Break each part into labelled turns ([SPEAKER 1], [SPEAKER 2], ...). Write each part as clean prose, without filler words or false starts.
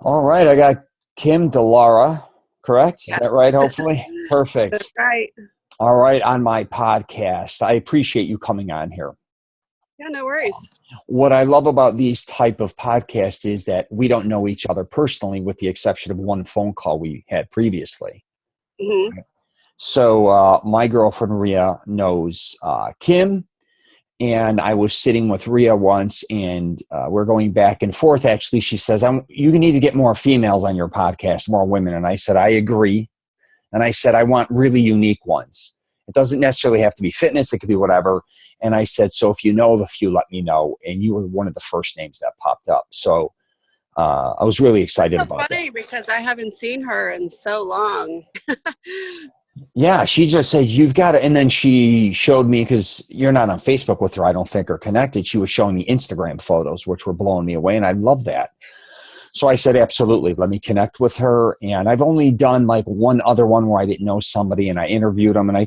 [SPEAKER 1] All right, I got Kim Dallara, correct? Is
[SPEAKER 2] Yeah,
[SPEAKER 1] that right? Hopefully.
[SPEAKER 2] that's
[SPEAKER 1] Perfect.
[SPEAKER 2] right.
[SPEAKER 1] All right, on my podcast. I appreciate you coming on here.
[SPEAKER 2] Yeah, no worries.
[SPEAKER 1] What I love about these type of podcasts is that we don't know each other personally with the exception of one phone call we had previously.
[SPEAKER 2] Hmm.
[SPEAKER 1] So my girlfriend Rhea knows Kim, and I was sitting with Rhea once, and we're going back and forth. Actually, she says, "You need to get more females on your podcast, more women." And I said, "I agree." And I said, "I want really unique ones. It doesn't necessarily have to be fitness; it could be whatever." And I said, "So if you know of a few, let me know." And you were one of the first names that popped up. So I was really
[SPEAKER 2] That's
[SPEAKER 1] excited
[SPEAKER 2] so
[SPEAKER 1] about that.
[SPEAKER 2] funny because I haven't seen her in so long.
[SPEAKER 1] Yeah, she just said, "You've got to," and then she showed me, because you're not on Facebook with her, I don't think, or connected. She was showing me Instagram photos, which were blowing me away, and I love that. So I said, absolutely, let me connect with her. And I've only done like one other one where I didn't know somebody, and I interviewed them, and I,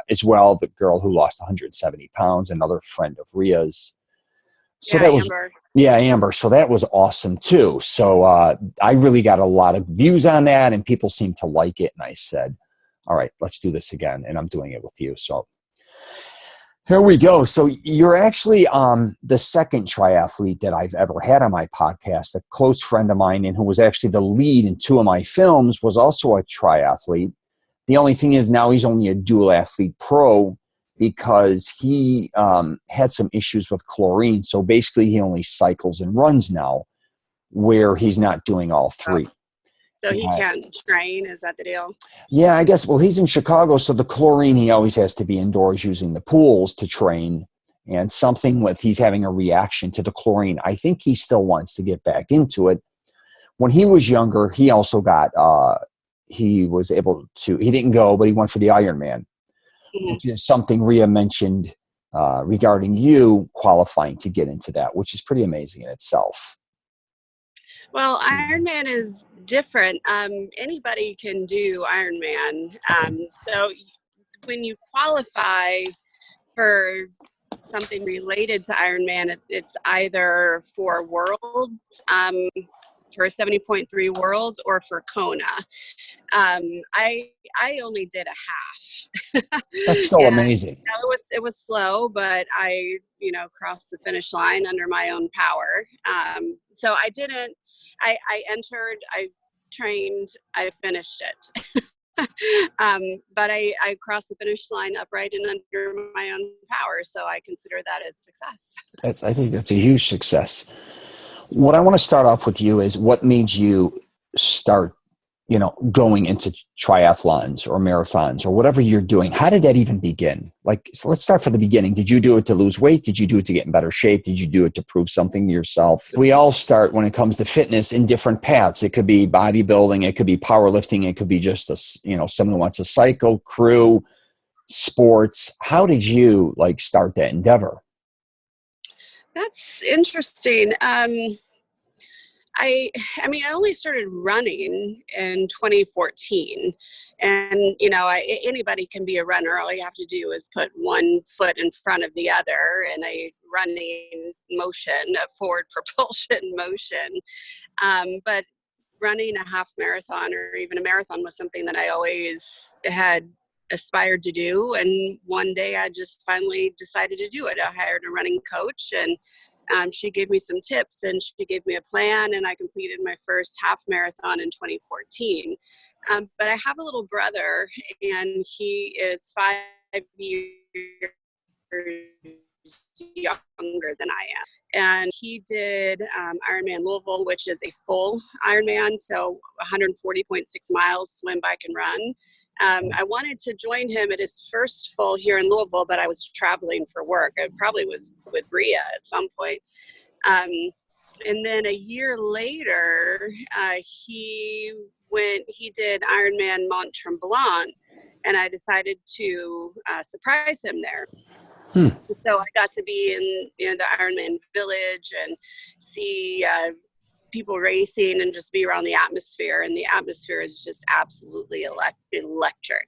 [SPEAKER 1] as well, the girl who lost 170 pounds, another friend of Rhea's. So
[SPEAKER 2] Yeah,
[SPEAKER 1] that was,
[SPEAKER 2] Amber.
[SPEAKER 1] yeah, Amber. So that was awesome too. So I really got a lot of views on that, and people seemed to like it. And I said, all right, let's do this again. And I'm doing it with you. So here we go. So you're actually the second triathlete that I've ever had on my podcast. A close friend of mine, and who was actually the lead in two of my films, was also a triathlete. The only thing is now he's only a dual athlete pro because he had some issues with chlorine. So basically he only cycles and runs now, where he's not doing all
[SPEAKER 2] Oh,
[SPEAKER 1] three.
[SPEAKER 2] so he
[SPEAKER 1] Uh,
[SPEAKER 2] can't train. Is that the deal?
[SPEAKER 1] yeah, I guess, well, he's in Chicago, so the chlorine, he always has to be indoors using the pools to train. And something with, he's having a reaction to the chlorine. I think he still wants to get back into it. When he was younger, he also got, he was able to, he didn't go, but he went for the Ironman,
[SPEAKER 2] Hmm.
[SPEAKER 1] which is something Rhea mentioned regarding you qualifying to get into that, which is pretty amazing in itself.
[SPEAKER 2] Well, Ironman is different. Anybody can do Ironman.
[SPEAKER 1] Okay.
[SPEAKER 2] So when you qualify for something related to Ironman, it's either for Worlds, for 70.3 Worlds, or for Kona. I only did a half.
[SPEAKER 1] That's still
[SPEAKER 2] And
[SPEAKER 1] amazing.
[SPEAKER 2] it was slow, but I crossed the finish line under my own power. So I didn't. I entered. I trained. I finished it. But I crossed the finish line upright and under my own power, so I consider that as success.
[SPEAKER 1] I think that's a huge success. What I want to start off with you is what made you start, going into triathlons or marathons or whatever you're doing. How did that even begin? Like, so let's start from the beginning. Did you do it to lose weight? Did you do it to get in better shape? Did you do it to prove something to yourself? We all start, when it comes to fitness, in different paths. It could be bodybuilding. It could be powerlifting. It could be just someone who wants to cycle, crew, sports. How did you start that endeavor?
[SPEAKER 2] That's interesting. I only started running in 2014, and anybody can be a runner. All you have to do is put one foot in front of the other in a running motion, a forward propulsion motion. But running a half marathon or even a marathon was something that I always had aspired to do. And one day I just finally decided to do it. I hired a running coach, and she gave me some tips, and she gave me a plan, and I completed my first half marathon in 2014. But I have a little brother, and he is 5 years younger than I am. And he did Ironman Louisville, which is a full Ironman, so 140.6 miles, swim, bike, and run. I wanted to join him at his first full here in Louisville, but I was traveling for work. I probably was with Rhea at some point. And then a year later, he did Ironman Mont Tremblant, and I decided to surprise him there.
[SPEAKER 1] Hmm.
[SPEAKER 2] So I got to be in the Ironman Village and see people racing and just be around the atmosphere. And the atmosphere is just absolutely electric.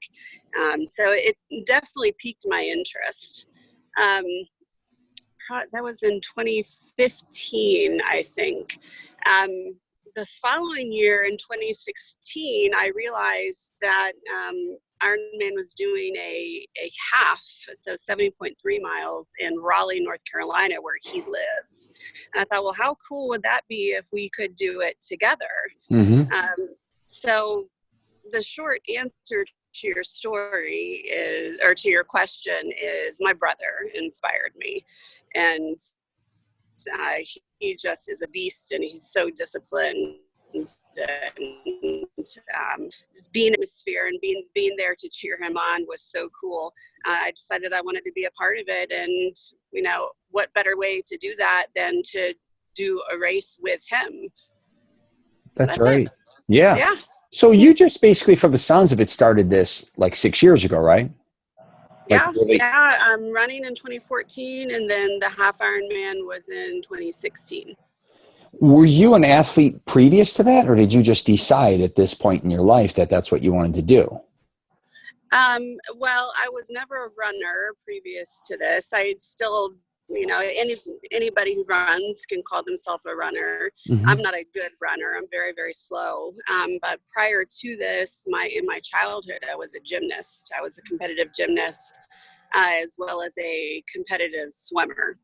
[SPEAKER 2] So it definitely piqued my interest. That was in 2015, I think. the following year in 2016, I realized that Ironman was doing a half, so 70.3 miles in Raleigh, North Carolina, where he lives. And I thought, well, how cool would that be if we could do it together?
[SPEAKER 1] Mm-hmm.
[SPEAKER 2] So the short answer to your story is, or to your question is, my brother inspired me. And he just is a beast, and he's so disciplined. And just being in the atmosphere and being there to cheer him on was so cool. I decided I wanted to be a part of it, and what better way to do that than to do a race with him.
[SPEAKER 1] That's
[SPEAKER 2] That's
[SPEAKER 1] right.
[SPEAKER 2] it.
[SPEAKER 1] Yeah.
[SPEAKER 2] Yeah.
[SPEAKER 1] So you just basically, from the sounds of it, started this like 6 years ago, right? Like
[SPEAKER 2] Yeah,
[SPEAKER 1] really?
[SPEAKER 2] yeah. I'm running in 2014, and then the Half Ironman was in 2016.
[SPEAKER 1] Were you an athlete previous to that, or did you just decide at this point in your life that that's what you wanted to do?
[SPEAKER 2] Well, I was never a runner previous to this. I still, anybody who runs can call themselves a runner.
[SPEAKER 1] Mm-hmm.
[SPEAKER 2] I'm not a good runner. I'm very, very slow. But prior to this, in my childhood, I was a gymnast. I was a competitive gymnast, as well as a competitive swimmer.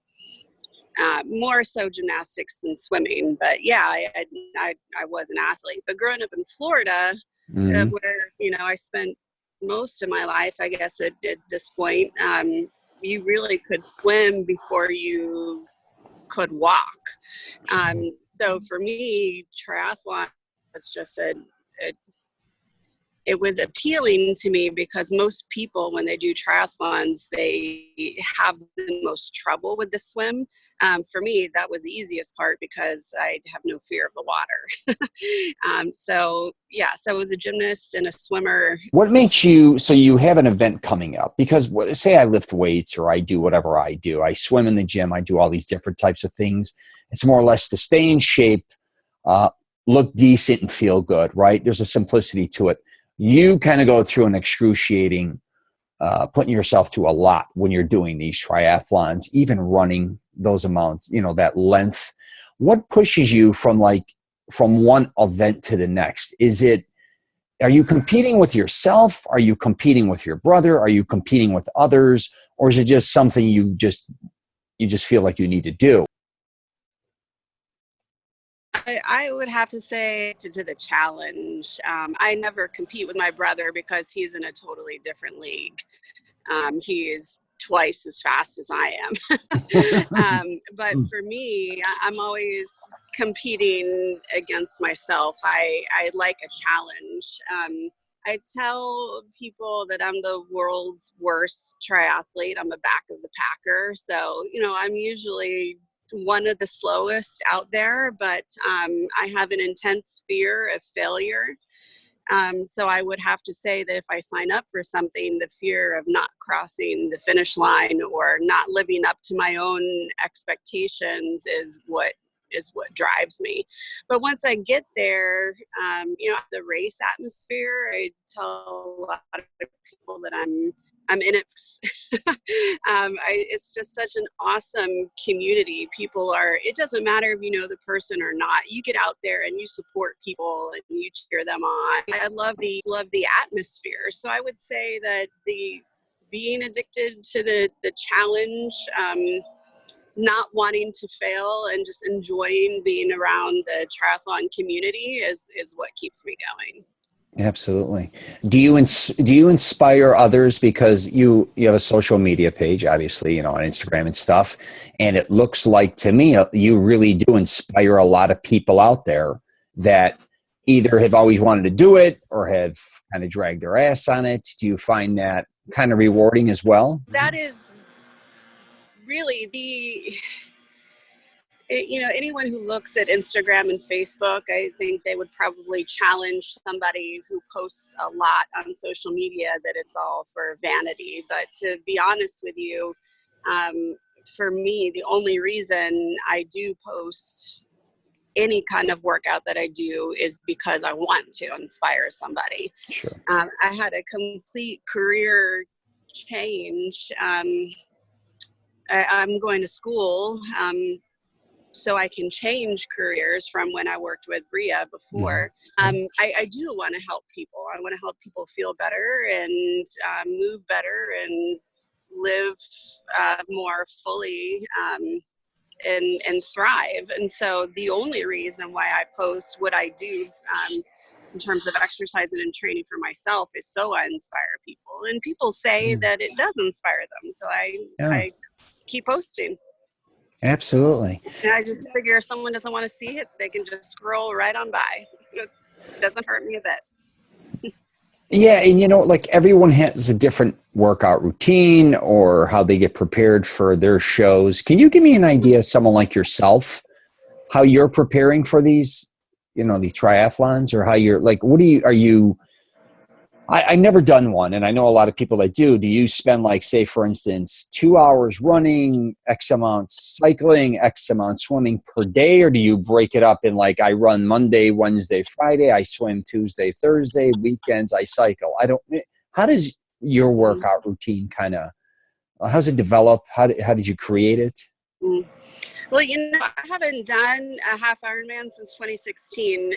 [SPEAKER 2] More so gymnastics than swimming, but yeah, I was an athlete. But growing up in Florida,
[SPEAKER 1] Mm-hmm.
[SPEAKER 2] where I spent most of my life, I guess at this point, you really could swim before you could walk. So for me, triathlon was just it was appealing to me because most people, when they do triathlons, they have the most trouble with the swim. For me, that was the easiest part because I have no fear of the water. So I was a gymnast and a swimmer.
[SPEAKER 1] What makes you, so you have an event coming up? Because say I lift weights or I do whatever I do. I swim in the gym. I do all these different types of things. It's more or less to stay in shape, look decent and feel good, right? There's a simplicity to it. You kind of go through an excruciating, putting yourself through a lot when you're doing these triathlons, even running those amounts, that length. What pushes you from one event to the next? Are you competing with yourself? Are you competing with your brother? Are you competing with others? Or is it just something you just feel like you need to do?
[SPEAKER 2] I would have to say to the challenge. I never compete with my brother because he's in a totally different league. He is twice as fast as I am. But for me, I'm always competing against myself. I like a challenge. I tell people that I'm the world's worst triathlete. I'm the back of the packer. So, I'm usually one of the slowest out there, but I have an intense fear of failure. So I would have to say that if I sign up for something, the fear of not crossing the finish line or not living up to my own expectations is what drives me. But once I get there, the race atmosphere, I tell a lot of people that I'm in it. It's just such an awesome community. It doesn't matter if you know the person or not. You get out there and you support people and you cheer them on. I love the atmosphere. So I would say that being addicted to the challenge, not wanting to fail and just enjoying being around the triathlon community is what keeps me going.
[SPEAKER 1] Absolutely. Do you inspire others, because you have a social media page, obviously, on Instagram and stuff, and it looks like to me you really do inspire a lot of people out there that either have always wanted to do it or have kind of dragged their ass on it. Do you find that kind of rewarding as well?
[SPEAKER 2] That is really anyone who looks at Instagram and Facebook, I think they would probably challenge somebody who posts a lot on social media that it's all for vanity. But to be honest with you, for me, the only reason I do post any kind of workout that I do is because I want to inspire somebody.
[SPEAKER 1] Sure.
[SPEAKER 2] I had a complete career change. I'm going to school so I can change careers from when I worked with Bria before. I do want to help people. I want to help people feel better and move better and live more fully and thrive. And so the only reason why I post what I do in terms of exercising and training for myself is so I inspire people. And people say that it does inspire them. So I keep posting.
[SPEAKER 1] Absolutely.
[SPEAKER 2] And I just figure if someone doesn't want to see it, they can just scroll right on by. It doesn't hurt me a bit.
[SPEAKER 1] Yeah, and like everyone has a different workout routine or how they get prepared for their shows. Can you give me an idea of someone like yourself, how you're preparing for these, the triathlons, or how you're like, I've never done one, and I know a lot of people that do. Do you spend, like, say, for instance, 2 hours running, X amount cycling, X amount swimming per day, or do you break it up in, like, I run Monday, Wednesday, Friday, I swim Tuesday, Thursday, weekends I cycle? How does your workout routine how's it develop? How did you create it?
[SPEAKER 2] Well, I haven't done a half Ironman since 2016.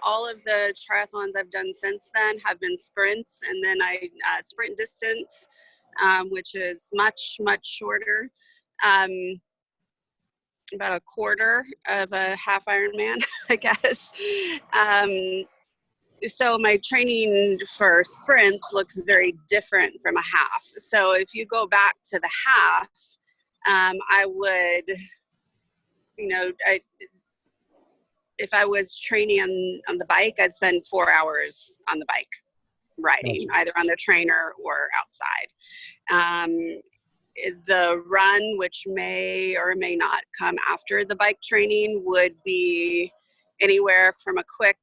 [SPEAKER 2] All of the triathlons I've done since then have been sprints, and then I sprint distance, which is much, much shorter, about a quarter of a half Ironman, I guess. So my training for sprints looks very different from a half. So if you go back to the half, I would... if I was training on the bike, I'd spend 4 hours on the bike riding, either on the trainer or outside. The run, which may or may not come after the bike training, would be anywhere from a quick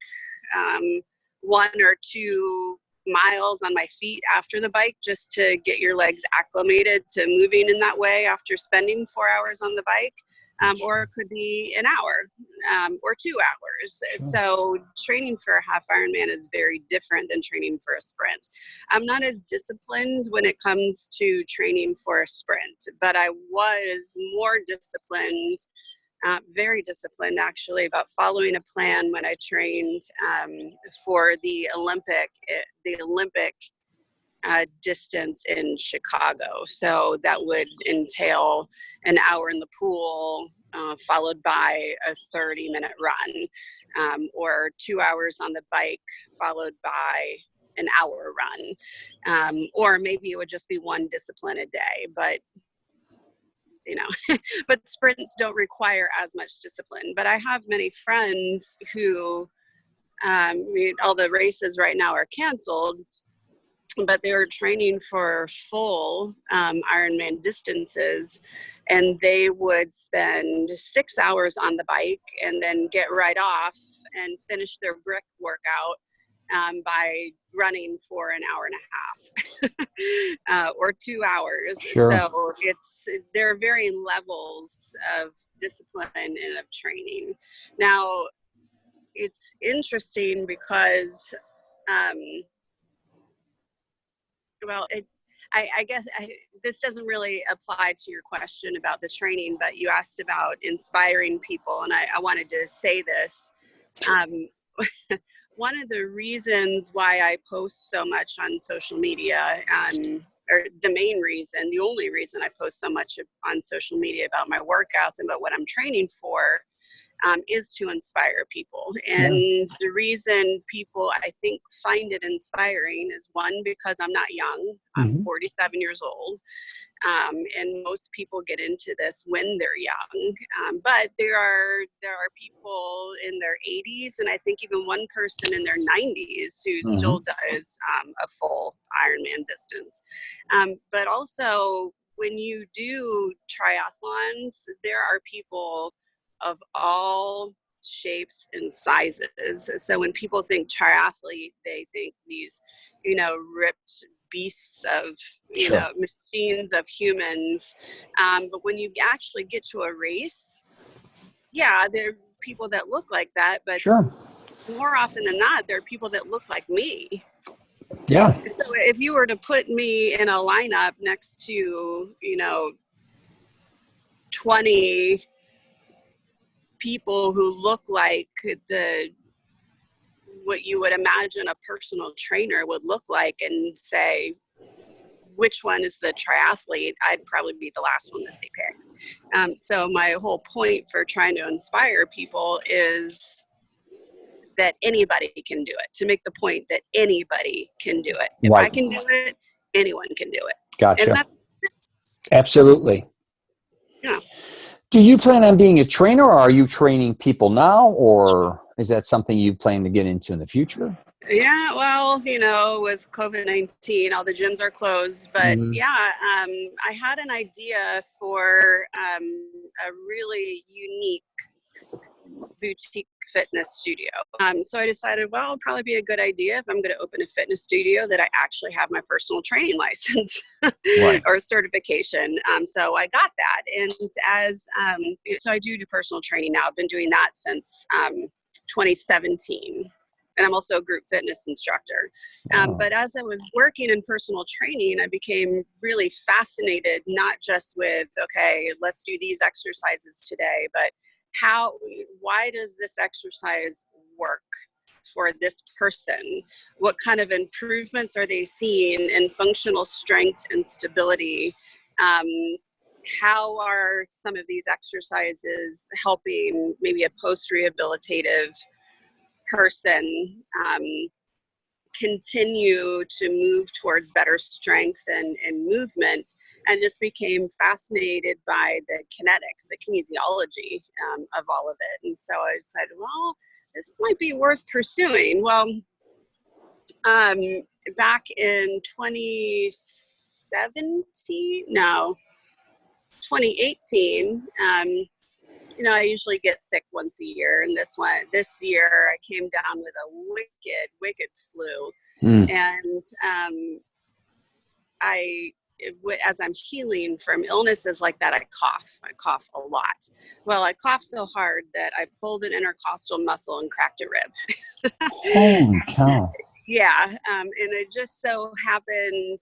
[SPEAKER 2] 1 or 2 miles on my feet after the bike, just to get your legs acclimated to moving in that way after spending 4 hours on the bike. Or it could be an hour or 2 hours. Sure. So training for a half Ironman is very different than training for a sprint. I'm not as disciplined when it comes to training for a sprint, but I was more disciplined, very disciplined actually, about following a plan when I trained for the Olympic distance in Chicago. So that would entail an hour in the pool, followed by a 30-minute run, or 2 hours on the bike, followed by an hour run. Or maybe it would just be one discipline a day, but but sprints don't require as much discipline. But I have many friends who, all the races right now are canceled, but they were training for full Ironman distances, and they would spend 6 hours on the bike and then get right off and finish their brick workout by running for an hour and a half or 2 hours.
[SPEAKER 1] Sure.
[SPEAKER 2] So there are varying levels of discipline and of training. Now, it's interesting because I guess this doesn't really apply to your question about the training, but you asked about inspiring people, and I wanted to say this. One of the reasons why I post so much on social media, or the main reason, the only reason I post so much on social media about my workouts and about what I'm training for, is to inspire people. And the reason people, I think, find it inspiring is, one, because I'm not young. I'm 47 years old. And most people get into this when they're young. But there are people in their 80s, and I think even one person in their 90s who still does a full Ironman distance. But also, when you do triathlons, there are people of all shapes and sizes. So when people think triathlete, they think these, ripped beasts of, machines of humans. But when you actually get to a race, there are people that look like that, but more often than not, there are people that look like me.
[SPEAKER 1] Yeah.
[SPEAKER 2] So if you were to put me in a lineup next to, 20 people who look like what you would imagine a personal trainer would look like and say, which one is the triathlete? I'd probably be the last one that they pick. So my whole point for trying to inspire people is that anybody can do it, to make the point that anybody can do it. If
[SPEAKER 1] Right.
[SPEAKER 2] I can do it, anyone can do it.
[SPEAKER 1] Gotcha.
[SPEAKER 2] And that's,
[SPEAKER 1] Absolutely.
[SPEAKER 2] yeah.
[SPEAKER 1] Do you plan on being a trainer, or are you training people now, or is that something you plan to get into in the future?
[SPEAKER 2] Yeah, well, with COVID-19, all the gyms are closed. But I had an idea for a really unique boutique fitness studio. So I decided, well, it'll probably be a good idea if I'm going to open a fitness studio that I actually have my personal training license
[SPEAKER 1] Right.
[SPEAKER 2] or certification. So I got that. And so I do personal training now. I've been doing that since 2017. And I'm also a group fitness instructor.
[SPEAKER 1] Wow.
[SPEAKER 2] But as I was working in personal training, I became really fascinated, not just with, okay, let's do these exercises today, but why does this exercise work for this person? What kind of improvements are they seeing in functional strength and stability? How are some of these exercises helping maybe a post-rehabilitative person continue to move towards better strength and movement, and just became fascinated by the kinetics, the kinesiology of all of it. And so I decided, well, this might be worth pursuing. Well, back in 2018, I usually get sick once a year, and this year I came down with a wicked flu. And as I'm healing from illnesses like that, I cough a lot. Well, I coughed so hard that I pulled an intercostal muscle and cracked a rib.
[SPEAKER 1] Holy cow.
[SPEAKER 2] Yeah. And it just so happened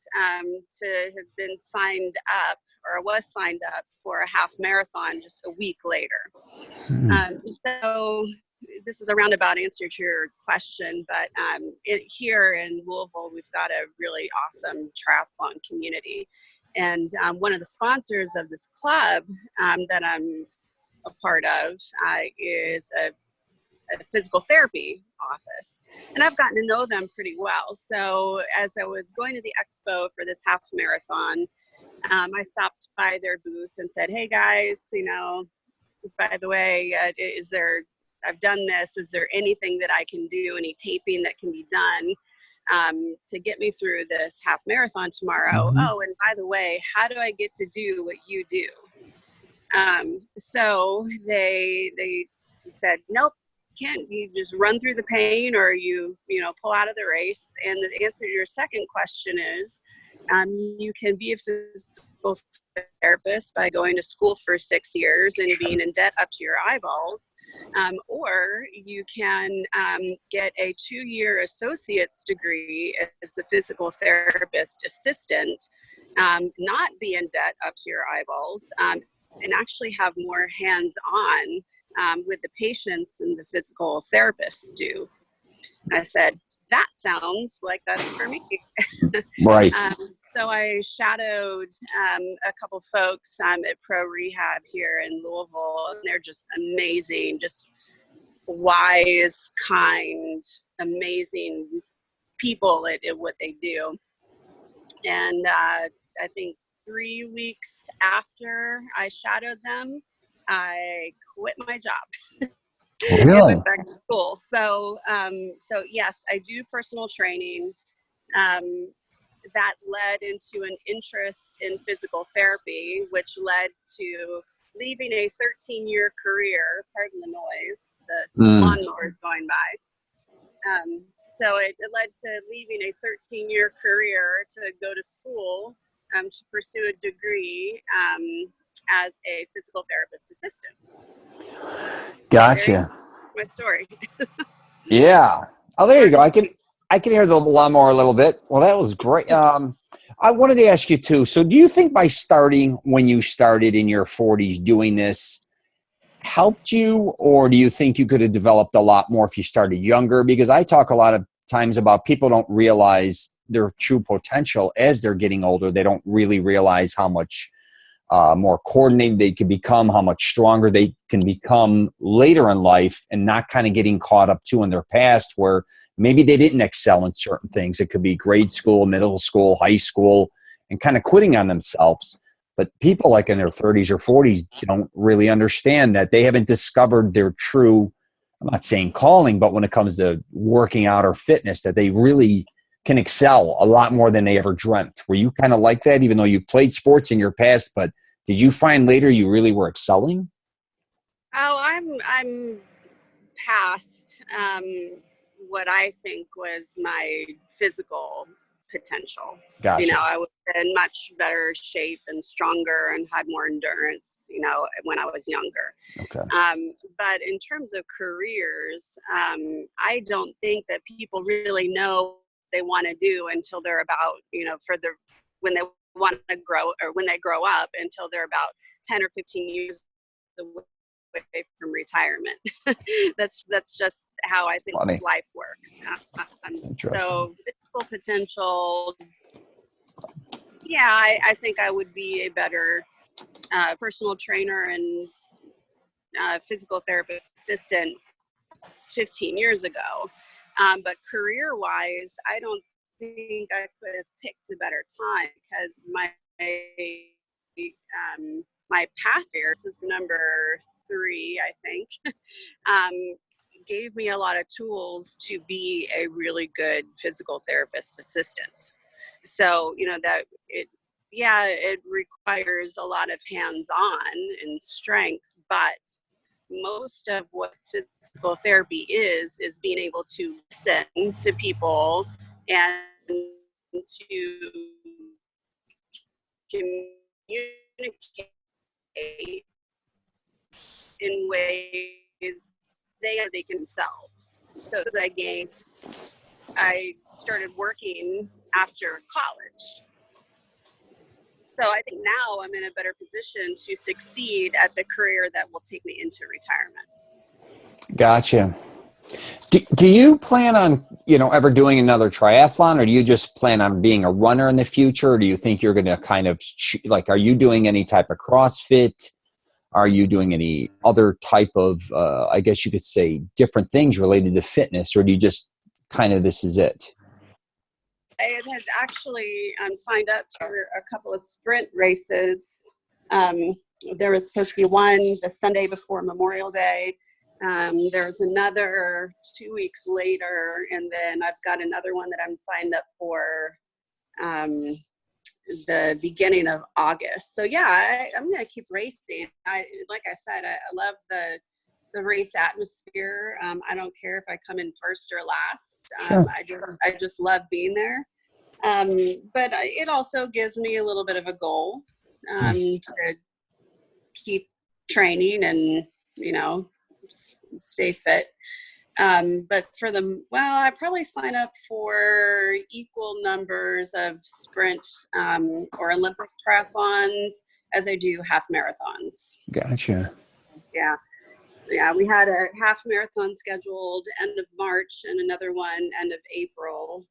[SPEAKER 2] to have been signed up, or was signed up for a half marathon just a week later. So this is a roundabout answer to your question, but here in Louisville, we've got a really awesome triathlon community. And one of the sponsors of this club that I'm a part of is a physical therapy office. And I've gotten to know them pretty well. So as I was going to the expo for this half marathon, I stopped by their booth and said, hey guys, by the way, I've done this. Is there anything that I can do, any taping that can be done to get me through this half marathon tomorrow? Oh, and by the way, how do I get to do what you do? So they said, nope, can't. You just run through the pain, or you pull out of the race. And the answer to your second question is, you can be a physical therapist by going to school for 6 years and being in debt up to your eyeballs, or you can get a 2-year associate's degree as a physical therapist assistant, not be in debt up to your eyeballs, and actually have more hands-on with the patients than the physical therapists do. And I said, that sounds like that's for me.
[SPEAKER 1] Right.
[SPEAKER 2] So I shadowed a couple folks at Pro Rehab here in Louisville, and they're just amazing, just wise, kind, amazing people at what they do. And I think 3 weeks after I shadowed them, I quit my job.
[SPEAKER 1] Really?
[SPEAKER 2] I went back to school. So yes, I do personal training. That led into an interest in physical therapy, which led to leaving a 13-year career. Pardon the noise, the lawnmower is going by. So it led to leaving a 13-year career to go to school to pursue a degree as a physical therapist assistant.
[SPEAKER 1] Gotcha.
[SPEAKER 2] My story.
[SPEAKER 1] Yeah. Oh, there you go. I can hear the lawnmower a little bit. Well, that was great. I wanted to ask you too. So do you think by starting when you started in your 40s doing this, helped you, or do you think you could have developed a lot more if you started younger? Because I talk a lot of times about people don't realize their true potential as they're getting older. They don't really realize how much more coordinated they can become, how much stronger they can become later in life, and not kind of getting caught up too in their past where maybe they didn't excel in certain things. It could be grade school, middle school, high school, and kind of quitting on themselves. But people like in their 30s or 40s don't really understand that they haven't discovered their true, I'm not saying calling, but when it comes to working out or fitness, that they really can excel a lot more than they ever dreamt. Were you kind of like that, even though you played sports in your past, but did you find later you really were excelling?
[SPEAKER 2] Oh, I'm past what I think was my physical potential. You know,
[SPEAKER 1] Gotcha.
[SPEAKER 2] I was in much better shape and stronger and had more endurance, you know, when I was younger.
[SPEAKER 1] Okay.
[SPEAKER 2] But in terms of careers, I don't think that people really know what they want to do until they're about, you know, when they want to grow or when they grow up until they're about 10 or 15 years away from retirement. that's just how I think
[SPEAKER 1] Funny.
[SPEAKER 2] life works.
[SPEAKER 1] That's interesting.
[SPEAKER 2] So physical potential, yeah, I think I would be a better personal trainer and physical therapist assistant 15 years ago. But career-wise, I don't think I could have picked a better time because my past years, this is number 3, I think, gave me a lot of tools to be a really good physical therapist assistant. So, you know, it requires a lot of hands-on and strength, but most of what physical therapy is being able to listen to people and to communicate in ways they can themselves. So as I started working after college. So I think now I'm in a better position to succeed at the career that will take me into retirement.
[SPEAKER 1] Gotcha. Do you plan on, ever doing another triathlon, or do you just plan on being a runner in the future? Or do you think you're going to kind of are you doing any type of CrossFit? Are you doing any other type of, I guess you could say, different things related to fitness, or do you just kind of, this is it?
[SPEAKER 2] I had actually signed up for a couple of sprint races. There was supposed to be one the Sunday before Memorial Day. There was another 2 weeks later, and then I've got another one that I'm signed up for the beginning of August. So yeah, I'm going to keep racing. Like I said, I love the race atmosphere. I don't care if I come in first or last.
[SPEAKER 1] Sure.
[SPEAKER 2] I just love being there. But it also gives me a little bit of a goal to keep training and, stay fit. But I probably sign up for equal numbers of sprint or Olympic triathlons as I do half marathons.
[SPEAKER 1] Gotcha.
[SPEAKER 2] Yeah. Yeah, we had a half marathon scheduled end of March and another one end of April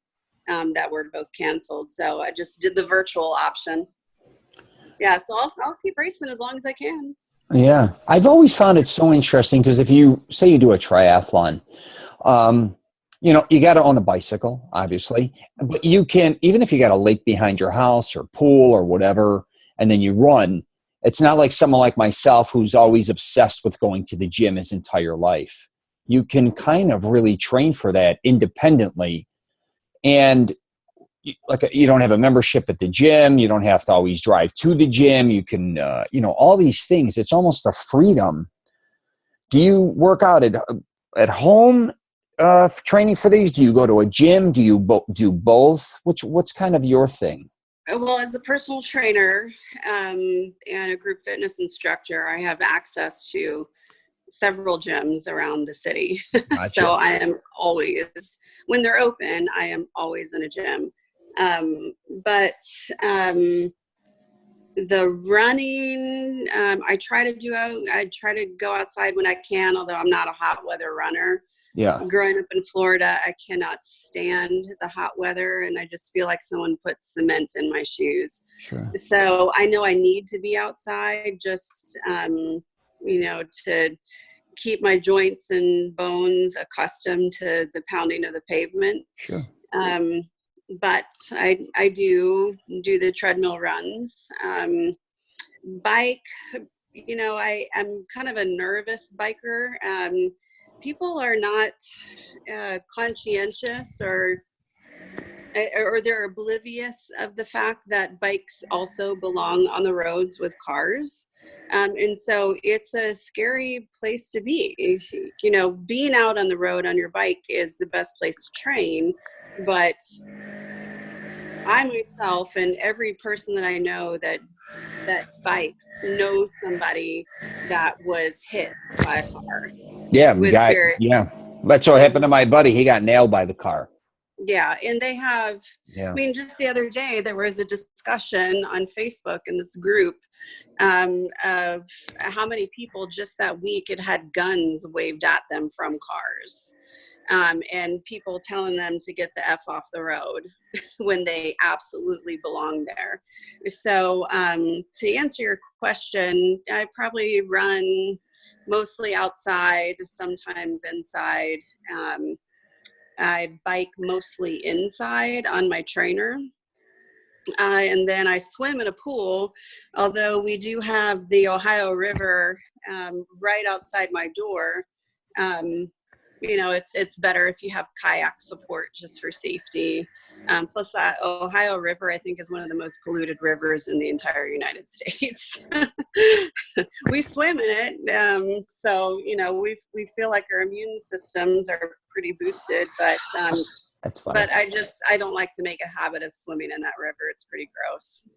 [SPEAKER 2] that were both canceled. So I just did the virtual option. Yeah, so I'll keep racing as long as I can.
[SPEAKER 1] Yeah. I've always found it so interesting because if you say you do a triathlon, you got to own a bicycle, obviously, but you can, even if you got a lake behind your house or pool or whatever, and then you run, it's not like someone like myself who's always obsessed with going to the gym his entire life. You can kind of really train for that independently. And you don't have a membership at the gym. You don't have to always drive to the gym. You can, all these things. It's almost a freedom. Do you work out at home training for these? Do you go to a gym? Do you do both? What's kind of your thing?
[SPEAKER 2] Well, as a personal trainer and a group fitness instructor, I have access to several gyms around the city.
[SPEAKER 1] Gotcha.
[SPEAKER 2] So I am always, when they're open, I am always in a gym. But The running, I try to go outside when I can, although I'm not a hot weather runner.
[SPEAKER 1] Yeah.
[SPEAKER 2] Growing up in Florida, I cannot stand the hot weather, and I just feel like someone put cement in my shoes.
[SPEAKER 1] Sure.
[SPEAKER 2] So I know I need to be outside just, to keep my joints and bones accustomed to the pounding of the pavement.
[SPEAKER 1] Sure.
[SPEAKER 2] But I do the treadmill runs. Bike, I'm kind of a nervous biker. People are not conscientious or they're oblivious of the fact that bikes also belong on the roads with cars. And so it's a scary place to be. Being out on the road on your bike is the best place to train, but I myself and every person that I know that bikes knows somebody that was hit by a car.
[SPEAKER 1] Yeah,
[SPEAKER 2] With
[SPEAKER 1] guy.
[SPEAKER 2] their,
[SPEAKER 1] Yeah, that's what happened to my buddy. He got nailed by the car.
[SPEAKER 2] yeah, and they have.
[SPEAKER 1] Yeah.
[SPEAKER 2] I mean, just the other day there was a discussion on Facebook in this group of how many people just that week had guns waved at them from cars. And people telling them to get the F off the road when they absolutely belong there. So to answer your question, I probably run mostly outside, sometimes inside. I bike mostly inside on my trainer. And then I swim in a pool, although we do have the Ohio River right outside my door. It's better if you have kayak support just for safety. Plus that Ohio River, I think, is one of the most polluted rivers in the entire United States. We swim in it. So, we feel like our immune systems are pretty boosted, but
[SPEAKER 1] That's funny.
[SPEAKER 2] but I don't like to make a habit of swimming in that river. It's pretty gross.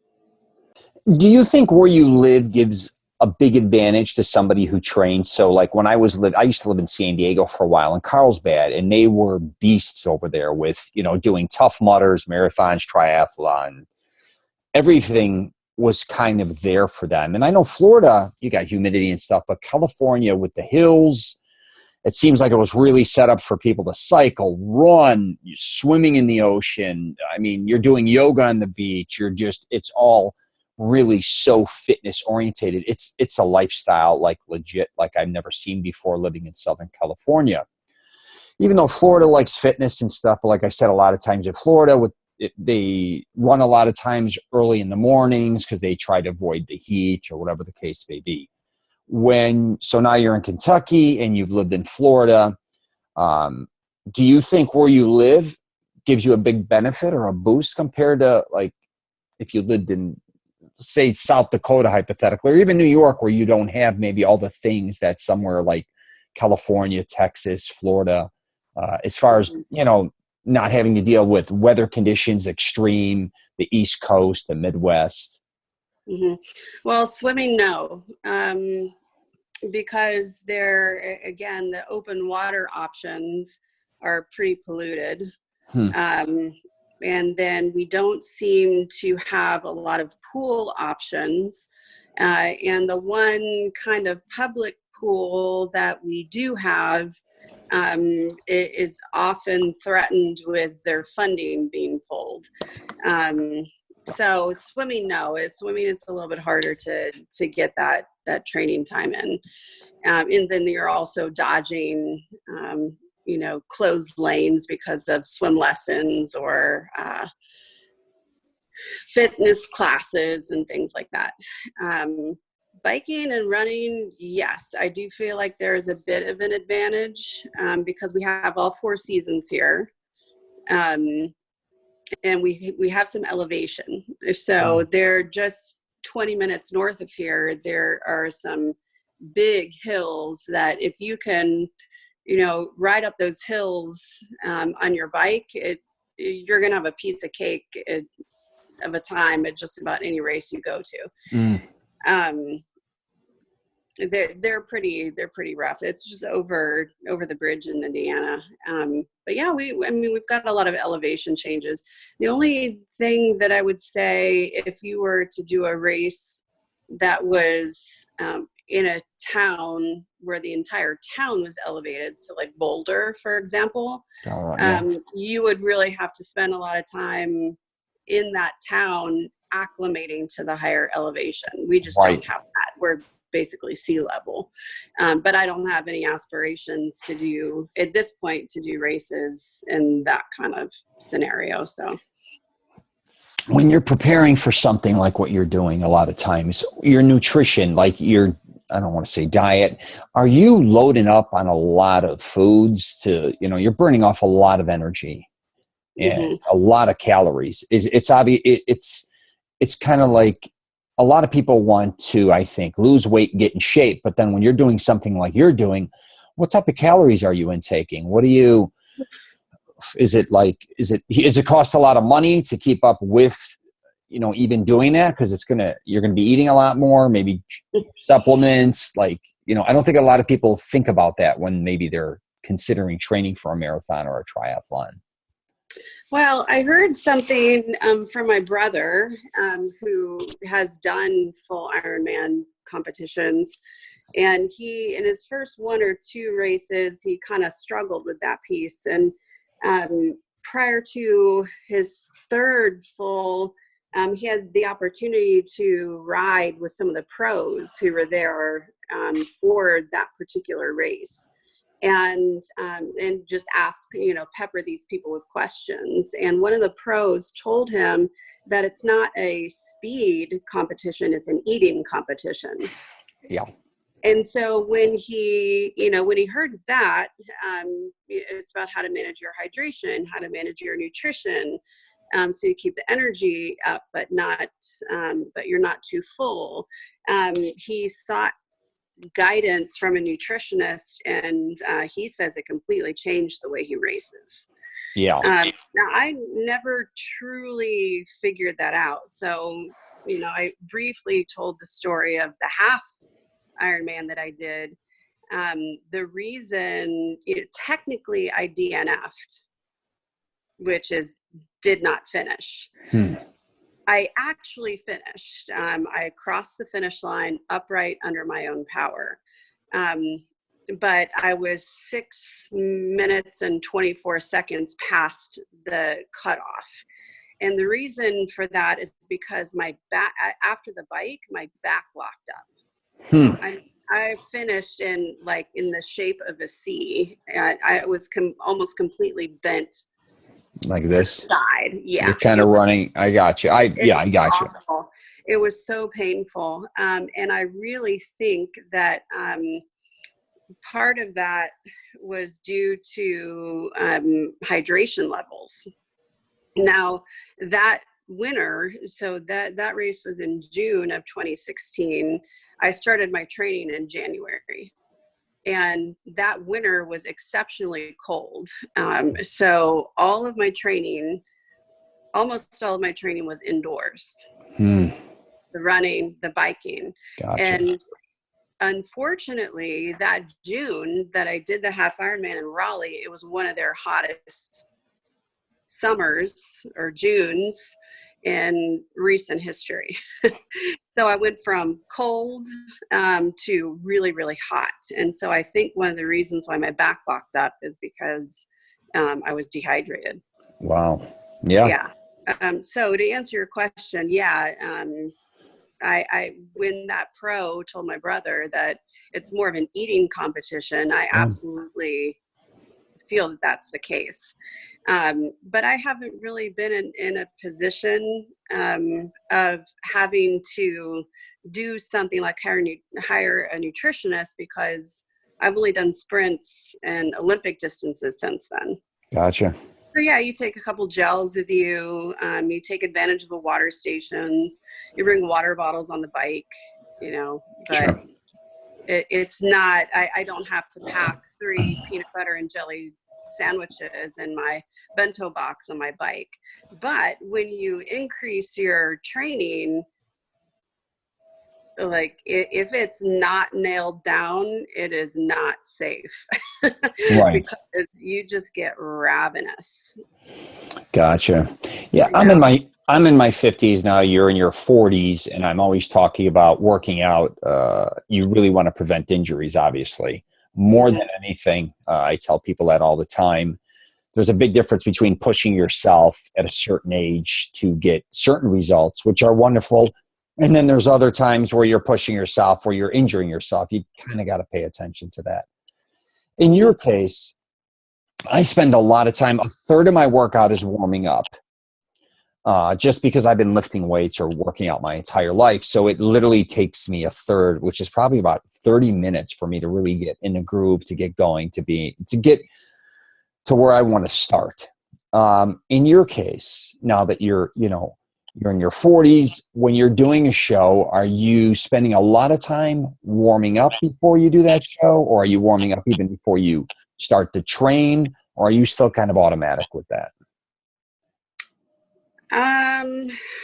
[SPEAKER 1] Do you think where you live gives a big advantage to somebody who trains? So like when I used to live in San Diego for a while in Carlsbad, and they were beasts over there with, doing Tough Mudders, marathons, triathlon. Everything was kind of there for them. And I know Florida, you got humidity and stuff, but California with the hills, it seems like it was really set up for people to cycle, run, swimming in the ocean. I mean, you're doing yoga on the beach. It's all really so fitness orientated. It's a lifestyle, like legit, like I've never seen before living in Southern California. Even though Florida likes fitness and stuff, but like I said, a lot of times in Florida, they run a lot of times early in the mornings because they try to avoid the heat or whatever the case may be. So now you're in Kentucky and you've lived in Florida. Do you think where you live gives you a big benefit or a boost compared to like if you lived in, say, South Dakota hypothetically, or even New York, where you don't have maybe all the things that somewhere like California, Texas, Florida, as far as, not having to deal with weather conditions, extreme, the East Coast, the Midwest?
[SPEAKER 2] Mm-hmm. Well, swimming, no, because the open water options are pretty polluted. And then we don't seem to have a lot of pool options. And the one kind of public pool that we do have is often threatened with their funding being pulled. So swimming, no. Swimming, it's a little bit harder to get that training time in. And then you're also dodging, closed lanes because of swim lessons or fitness classes and things like that. Biking and running, yes, I do feel like there is a bit of an advantage because we have all 4 seasons here. And we have some elevation. So they're just 20 minutes north of here. There are some big hills that if you can, ride up those hills on your bike, you're going to have a piece of cake of a time at just about any race you go to. they're pretty rough. It's just over the bridge in Indiana. But yeah, I mean, we've got a lot of elevation changes. The only thing that I would say, if you were to do a race that was in a town where the entire town was elevated, so like Boulder, for example, you would really have to spend a lot of time in that town acclimating to the higher elevation. We just don't have that. We're basically sea level. But I don't have any aspirations to do, at this point, to do races in that kind of scenario. So
[SPEAKER 1] when you're preparing for something like what you're doing, a lot of times your nutrition, like your, I don't want to say diet, are you loading up on a lot of foods to, you know, you're burning off a lot of energy and a lot of calories? It's obvious. It's kind of like a lot of people want to, I think, lose weight and get in shape. But then when you're doing something like you're doing, what type of calories are you intaking? What do you, is it cost a lot of money to keep up with, you know, even doing that? Cause you're going to be eating a lot more, maybe supplements, like, you know, I don't think a lot of people think about that when maybe they're considering training for a marathon or a triathlon.
[SPEAKER 2] Well, I heard something from my brother who has done full Ironman competitions. And he, in his first one or two races, he kind of struggled with that piece. And prior to his third full, he had the opportunity to ride with some of the pros who were there for that particular race. And just ask, you know, pepper these people with questions. And one of the pros told him that it's not a speed competition, it's an eating competition.
[SPEAKER 1] Yeah.
[SPEAKER 2] And so when he heard that, it's about how to manage your hydration, how to manage your nutrition, so you keep the energy up, but you're not too full. He sought guidance from a nutritionist, and he says it completely changed the way he races.
[SPEAKER 1] Yeah.
[SPEAKER 2] Now I never truly figured that out. So, you know, I briefly told the story of the Half Ironman that I did. The reason, technically I DNF'd, which is did not finish. I actually finished. I crossed the finish line upright under my own power. But I was 6 minutes and 24 seconds past the cutoff. And the reason for that is because my back, after the bike, my back locked up. I finished in the shape of a C. I was almost completely bent.
[SPEAKER 1] Like this
[SPEAKER 2] side. Yeah.
[SPEAKER 1] You're kind of running. I got you. I got you.
[SPEAKER 2] It was so painful. And I really think that part of that was due to hydration levels. Now that winter, so that race was in June of 2016. I started my training in January. And that winter was exceptionally cold. So almost all of my training was indoors. The running, the biking.
[SPEAKER 1] Gotcha.
[SPEAKER 2] And unfortunately, that June that I did the Half Ironman in Raleigh, it was one of their hottest summers or Junes in recent history. So I went from cold to really, really hot. And so I think one of the reasons why my back locked up is because I was dehydrated.
[SPEAKER 1] Wow. Yeah.
[SPEAKER 2] Yeah. So to answer your question, I when that pro told my brother that it's more of an eating competition, I absolutely feel that that's the case. But I haven't really been in a position of having to do something like hire a nutritionist, because I've only done sprints and Olympic distances since then.
[SPEAKER 1] Gotcha.
[SPEAKER 2] So yeah, you take a couple gels with you. You take advantage of the water stations. You bring water bottles on the bike, you know, but
[SPEAKER 1] sure.
[SPEAKER 2] It's not, I don't have to pack 3 peanut butter and jelly sandwiches in my bento box on my bike. But when you increase your training, like if it's not nailed down, it is not safe.
[SPEAKER 1] Right.
[SPEAKER 2] Because you just get ravenous.
[SPEAKER 1] Gotcha. Yeah,
[SPEAKER 2] Yeah.
[SPEAKER 1] I'm in my 50s now. You're in your 40s, and I'm always talking about working out. You really want to prevent injuries, obviously, more than anything. I tell people that all the time. There's a big difference between pushing yourself at a certain age to get certain results, which are wonderful, and then there's other times where you're pushing yourself, where you're injuring yourself. You kind of got to pay attention to that. In your case, I spend a lot of time. A third of my workout is warming up. Just because I've been lifting weights or working out my entire life. So it literally takes me a third, which is probably about 30 minutes for me to really get in the groove, to get going, to get to where I want to start. In your case, now that you're in your 40s, when you're doing a show, are you spending a lot of time warming up before you do that show? Or are you warming up even before you start to train? Or are you still kind of automatic with that?
[SPEAKER 2] I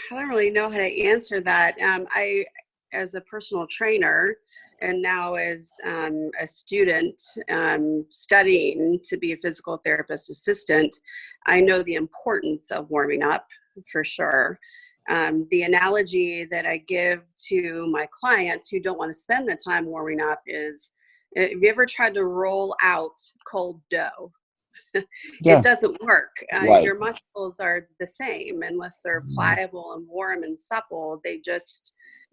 [SPEAKER 2] don't really know how to answer that. As a personal trainer, and now as a student studying to be a physical therapist assistant, I know the importance of warming up for sure. The analogy that I give to my clients who don't want to spend the time warming up is, have you ever tried to roll out cold dough?
[SPEAKER 1] Yeah,
[SPEAKER 2] It doesn't work.
[SPEAKER 1] right.
[SPEAKER 2] Your muscles are the same unless they're pliable and warm and supple.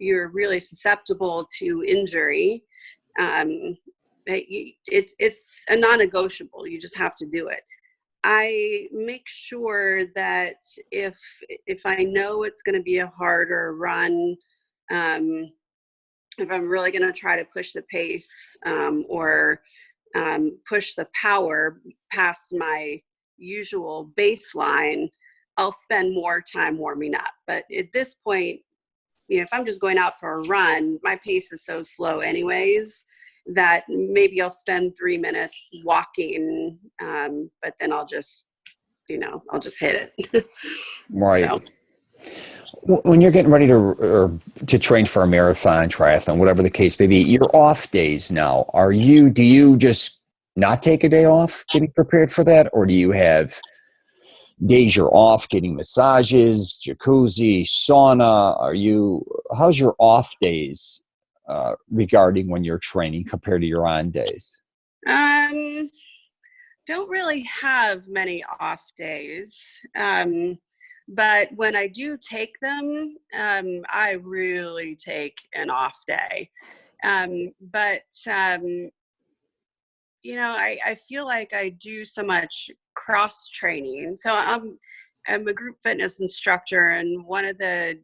[SPEAKER 2] You're really susceptible to injury. It's a non-negotiable. You just have to do it. I make sure that if I know it's going to be a harder run, if I'm really going to try to push the pace or push the power past my usual baseline, I'll spend more time warming up. But at this point, if I'm just going out for a run, my pace is so slow anyways that maybe I'll spend 3 minutes walking, but then I'll just hit it.
[SPEAKER 1] Right.
[SPEAKER 2] So.
[SPEAKER 1] When you're getting ready to train for a marathon, triathlon, whatever the case may be, your off days now, do you just not take a day off getting prepared for that? Or do you have days you're off getting massages, jacuzzi, sauna? How's your off days regarding when you're training compared to your on days?
[SPEAKER 2] Um, don't really have many off days. But when I do take them, I really take an off day. But I feel like I do so much cross training. So I'm a group fitness instructor, and one of the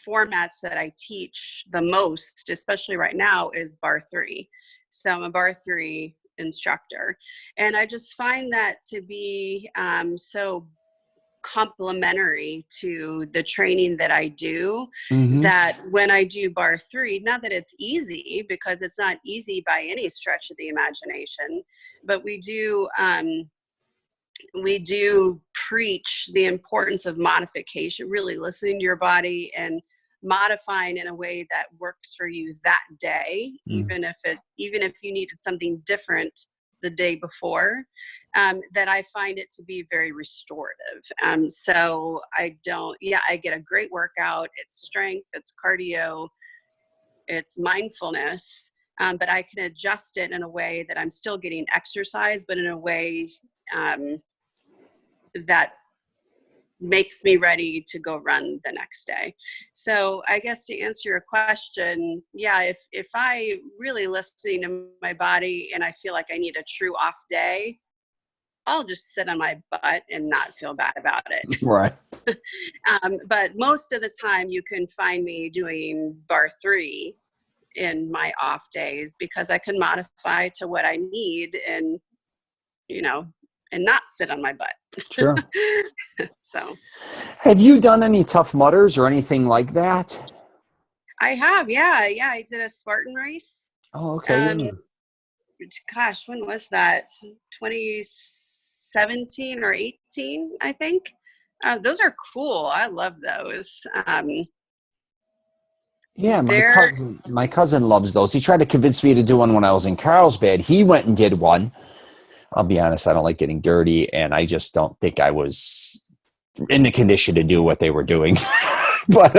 [SPEAKER 2] formats that I teach the most, especially right now, is bar 3. So I'm a bar 3 instructor, and I just find that to be so complementary to the training that I do,
[SPEAKER 1] Mm-hmm.
[SPEAKER 2] that when I do bar 3, not that it's easy, because it's not easy by any stretch of the imagination, but we do preach the importance of modification, really listening to your body and modifying in a way that works for you that day, even if you needed something different the day before, that I find it to be very restorative. So I get a great workout. It's strength, it's cardio, it's mindfulness, but I can adjust it in a way that I'm still getting exercise, but in a way that makes me ready to go run the next day. So I guess to answer your question, if I really listening to my body and I feel like I need a true off day, I'll just sit on my butt and not feel bad about it.
[SPEAKER 1] Right.
[SPEAKER 2] But most of the time you can find me doing bar 3 in my off days, because I can modify to what I need and not sit on my butt.
[SPEAKER 1] Sure.
[SPEAKER 2] So
[SPEAKER 1] Have you done any Tough Mudders or anything like that?
[SPEAKER 2] I have, yeah. I did a Spartan race.
[SPEAKER 1] Oh, okay.
[SPEAKER 2] Um,
[SPEAKER 1] Yeah.
[SPEAKER 2] Gosh, when was that? 2017 or 18, I think. Those are cool. I love those.
[SPEAKER 1] Yeah,
[SPEAKER 2] They're
[SPEAKER 1] my cousin loves those. He tried to convince me to do one when I was in Carlsbad. He went and did one. I'll be honest, I don't like getting dirty, and I just don't think I was in the condition to do what they were doing. But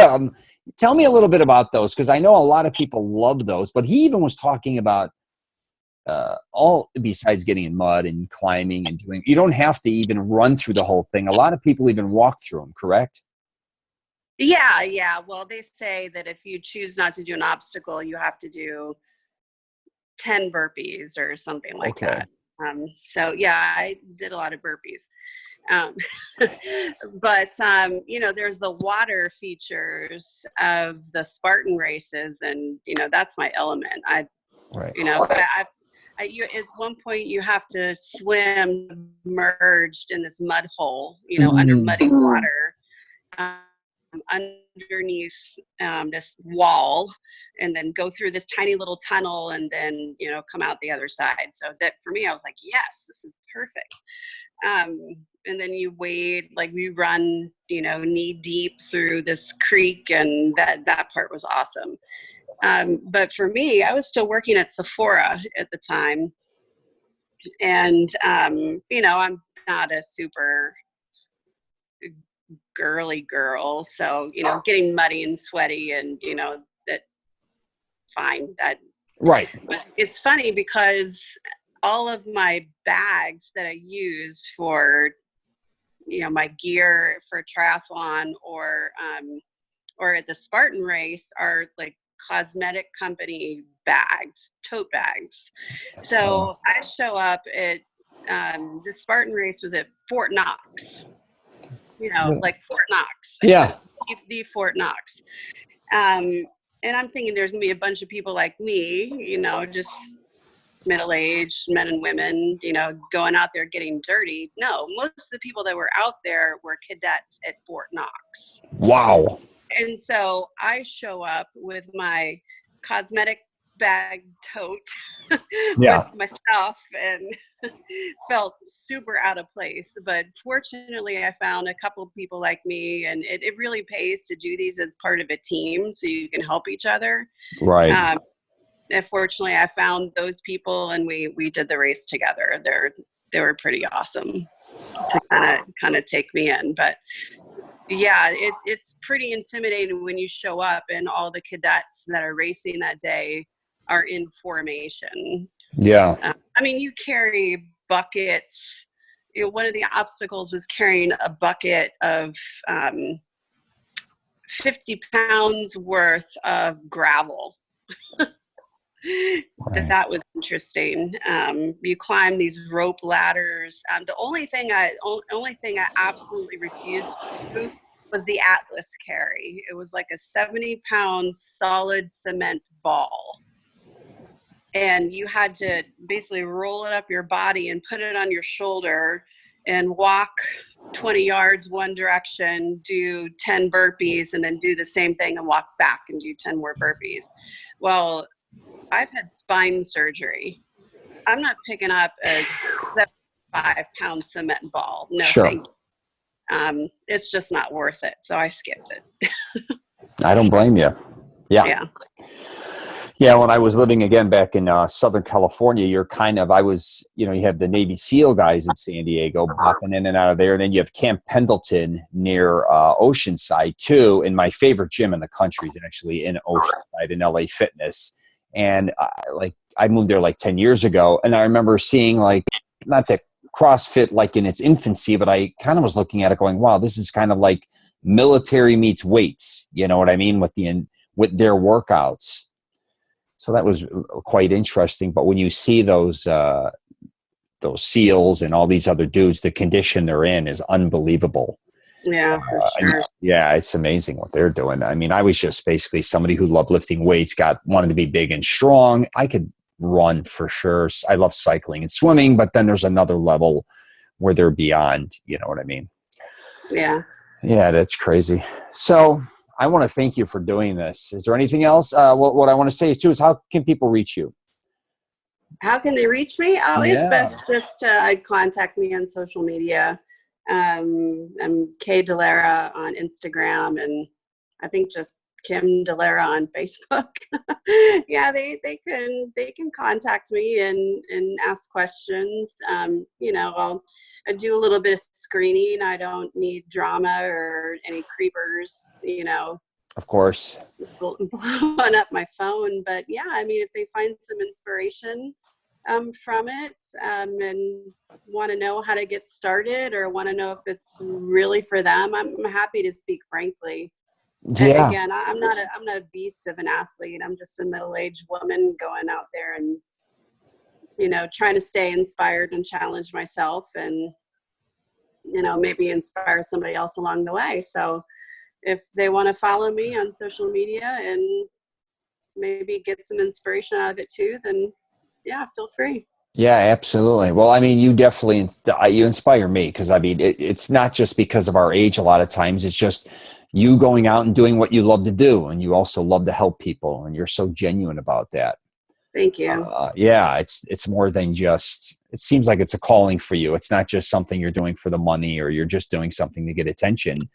[SPEAKER 1] tell me a little bit about those, because I know a lot of people love those. But he even was talking about all besides getting in mud and climbing and doing. You don't have to even run through the whole thing. A lot of people even walk through them. Correct?
[SPEAKER 2] yeah. Well, they say that if you choose not to do an obstacle, you have to do 10 burpees or something like
[SPEAKER 1] Okay.
[SPEAKER 2] that. So yeah, I did a lot of burpees. Um, but there's the water features of the Spartan races, and that's my element.
[SPEAKER 1] Right.
[SPEAKER 2] At one point you have to swim merged in this mud hole, under
[SPEAKER 1] Mm.
[SPEAKER 2] muddy water, underneath this wall, and then go through this tiny little tunnel, and then come out the other side. So that for me, I was like, yes, this is perfect. And then you wade, like we run, knee deep through this creek, and that part was awesome. But for me, I was still working at Sephora at the time, and I'm not a super girly girl, so getting muddy and sweaty, and that fine. That
[SPEAKER 1] Right.
[SPEAKER 2] But it's funny because all of my bags that I use for my gear for triathlon or at the Spartan race are like cosmetic company bags, tote bags. So I show up at the Spartan race was at Fort Knox, like Fort Knox.
[SPEAKER 1] Yeah.
[SPEAKER 2] The Fort Knox. And I'm thinking there's gonna be a bunch of people like me, just middle-aged men and women, going out there getting dirty. No, most of the people that were out there were cadets at Fort Knox.
[SPEAKER 1] Wow.
[SPEAKER 2] And so I show up with my cosmetic bag tote
[SPEAKER 1] Yeah.
[SPEAKER 2] with my stuff, and felt super out of place. But fortunately, I found a couple of people like me, and it really pays to do these as part of a team so you can help each other.
[SPEAKER 1] Right.
[SPEAKER 2] And fortunately, I found those people, and we did the race together. They were pretty awesome to kind of take me in. But yeah, it's pretty intimidating when you show up and all the cadets that are racing that day are in formation.
[SPEAKER 1] Yeah.
[SPEAKER 2] I mean, you carry buckets. One of the obstacles was carrying a bucket of 50 pounds worth of gravel.
[SPEAKER 1] Right.
[SPEAKER 2] That was interesting. You climb these rope ladders. The only thing I absolutely refused to do was the Atlas carry. It was like a 70-pound solid cement ball, and you had to basically roll it up your body and put it on your shoulder and walk 20 yards one direction, do 10 burpees, and then do the same thing and walk back and do 10 more burpees. Well, I've had spine surgery. I'm not picking up a 75-pound cement ball. No,
[SPEAKER 1] Sure.
[SPEAKER 2] thank you. It's just not worth it. So I skipped it.
[SPEAKER 1] I don't blame you. Yeah. Yeah. When I was living again back in Southern California, I was, you have the Navy SEAL guys in San Diego popping in and out of there. And then you have Camp Pendleton near Oceanside too. And my favorite gym in the country is actually in Oceanside in LA Fitness. And I moved there like 10 years ago. And I remember seeing not that CrossFit like in its infancy, but I kind of was looking at it going, wow, this is kind of like military meets weights. You know what I mean? With their workouts. So that was quite interesting. But when you see those SEALs and all these other dudes, the condition they're in is unbelievable.
[SPEAKER 2] Yeah, for sure.
[SPEAKER 1] Yeah, it's amazing what they're doing. I mean, I was just basically somebody who loved lifting weights, wanted to be big and strong. I could run for sure. I love cycling and swimming, but then there's another level where they're beyond, you know what I mean?
[SPEAKER 2] Yeah.
[SPEAKER 1] Yeah, that's crazy. So I want to thank you for doing this. Is there anything else? What I want to say is too is how can people reach you?
[SPEAKER 2] How can they reach me? Oh,
[SPEAKER 1] Yeah.
[SPEAKER 2] It's best just to contact me on social media. I'm K Dallara on Instagram, and I think just Kim Dallara on Facebook. Yeah, they can contact me and ask questions. I do a little bit of screening. I don't need drama or any creepers,
[SPEAKER 1] Of course.
[SPEAKER 2] blowing up my phone. But yeah, I mean, if they find some inspiration from it, and want to know how to get started or want to know if it's really for them, I'm happy to speak frankly.
[SPEAKER 1] Yeah.
[SPEAKER 2] Again, I'm not a beast of an athlete. I'm just a middle-aged woman going out there and, trying to stay inspired and challenge myself and, maybe inspire somebody else along the way. So if they want to follow me on social media and maybe get some inspiration out of it too, then yeah, feel free.
[SPEAKER 1] Yeah, absolutely. Well, I mean, you definitely, you inspire me because I mean, it's not just because of our age. A lot of times it's just you going out and doing what you love to do. And you also love to help people. And you're so genuine about that.
[SPEAKER 2] Thank you.
[SPEAKER 1] Yeah, it's more than just, it seems like it's a calling for you. It's not just something you're doing for the money or you're just doing something to get attention.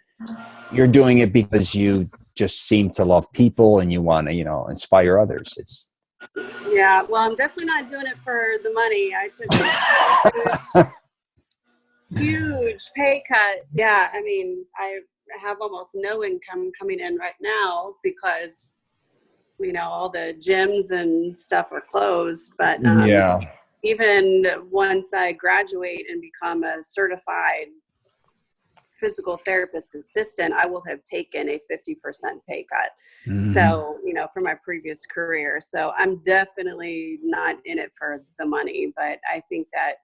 [SPEAKER 1] You're doing it because you just seem to love people and you want to, inspire others.
[SPEAKER 2] Yeah, well, I'm definitely not doing it for the money. I took a huge pay cut. Yeah, I mean, I have almost no income coming in right now because, all the gyms and stuff are closed. But
[SPEAKER 1] Yeah.
[SPEAKER 2] even once I graduate and become a certified physical therapist assistant, I will have taken a 50% pay cut.
[SPEAKER 1] Mm-hmm.
[SPEAKER 2] So, for my previous career. So I'm definitely not in it for the money, but I think that,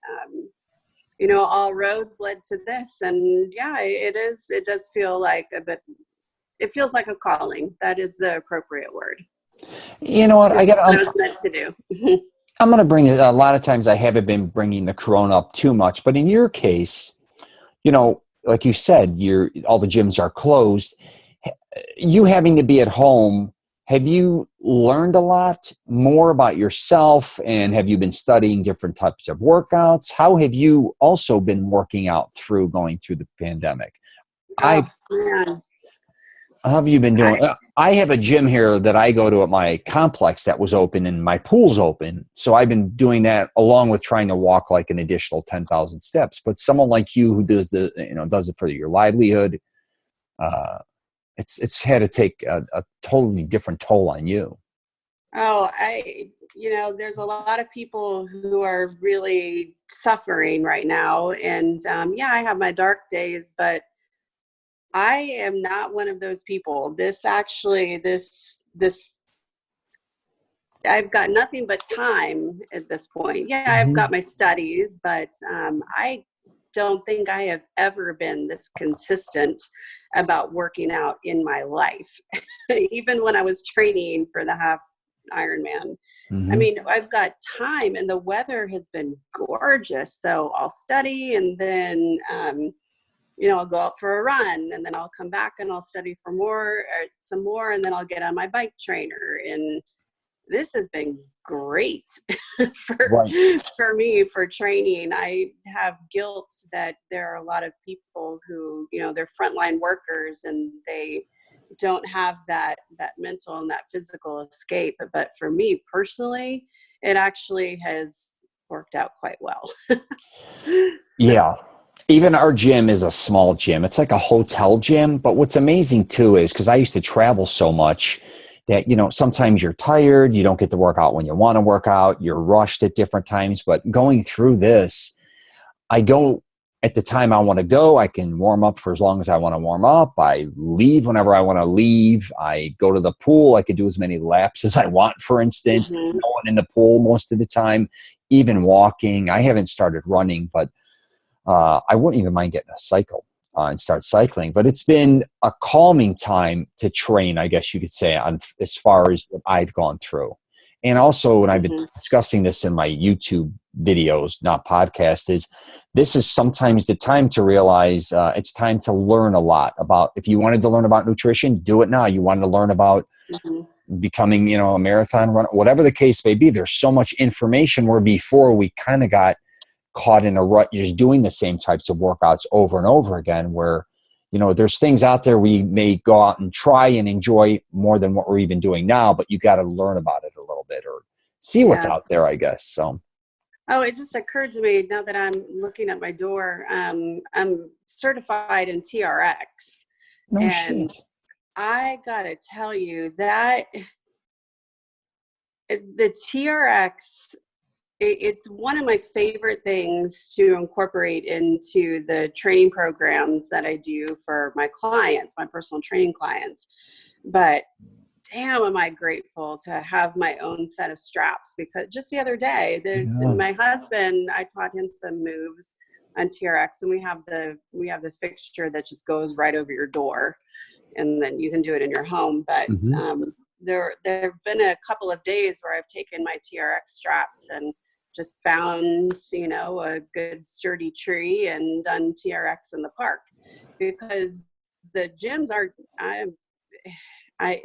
[SPEAKER 2] all roads led to this. And yeah, it does feel like it feels like a calling. That is the appropriate word.
[SPEAKER 1] You know what?
[SPEAKER 2] What I was meant to do.
[SPEAKER 1] I'm going to bring it. A lot of times I haven't been bringing the corona up too much, but in your case, like you said, all the gyms are closed. You having to be at home, have you learned a lot more about yourself? And have you been studying different types of workouts? How have you also been working out going through the pandemic?
[SPEAKER 2] Oh, man.
[SPEAKER 1] How have you been doing? I have a gym here that I go to at my complex that was open and my pool's open. So I've been doing that along with trying to walk like an additional 10,000 steps. But someone like you who does does it for your livelihood, it's had to take a totally different toll on you.
[SPEAKER 2] Oh, there's a lot of people who are really suffering right now. And yeah, I have my dark days, but I am not one of those people. I've got nothing but time at this point. Yeah, I've got my studies, but I don't think I have ever been this consistent about working out in my life. Even when I was training for the Half Ironman.
[SPEAKER 1] Mm-hmm.
[SPEAKER 2] I mean, I've got time and the weather has been gorgeous. So I'll study and then, I'll go out for a run and then I'll come back and I'll study for some more, and then I'll get on my bike trainer. And this has been great for me for training. I have guilt that there are a lot of people who, they're frontline workers and they don't have that mental and that physical escape. But for me personally, it actually has worked out quite well.
[SPEAKER 1] Yeah. Even our gym is a small gym. It's like a hotel gym. But what's amazing too is because I used to travel so much that, sometimes you're tired, you don't get to work out when you want to work out, you're rushed at different times. But going through this, I go at the time I want to go. I can warm up for as long as I want to warm up. I leave whenever I want to leave. I go to the pool. I could do as many laps as I want, for instance. No one in the pool most of the time, even walking. I haven't started running, but I wouldn't even mind getting a cycle and start cycling. But it's been a calming time to train, I guess you could say, as far as what I've gone through. And also, when I've been discussing this in my YouTube videos, not podcast, this is sometimes the time to realize it's time to learn a lot about. If you wanted to learn about nutrition, do it now. You wanted to learn about becoming, a marathon runner, whatever the case may be. There's so much information where before we kind of got caught in a rut, just doing the same types of workouts over and over again, where, there's things out there we may go out and try and enjoy more than what we're even doing now, but you got to learn about it a little bit or see what's
[SPEAKER 2] Yeah.
[SPEAKER 1] out there, I guess. So.
[SPEAKER 2] Oh, it just occurred to me now that I'm looking at my door. I'm certified in TRX,
[SPEAKER 1] No
[SPEAKER 2] and
[SPEAKER 1] shit.
[SPEAKER 2] I gotta tell you that the TRX, it's one of my favorite things to incorporate into the training programs that I do for my clients, my personal training clients. But damn, am I grateful to have my own set of straps, because just the other day,
[SPEAKER 1] Yeah.
[SPEAKER 2] my husband, I taught him some moves on TRX, and we have the fixture that just goes right over your door, and then you can do it in your home. But
[SPEAKER 1] Mhm.
[SPEAKER 2] there have been a couple of days where I've taken my TRX straps and just found, a good sturdy tree and done TRX in the park, because the gyms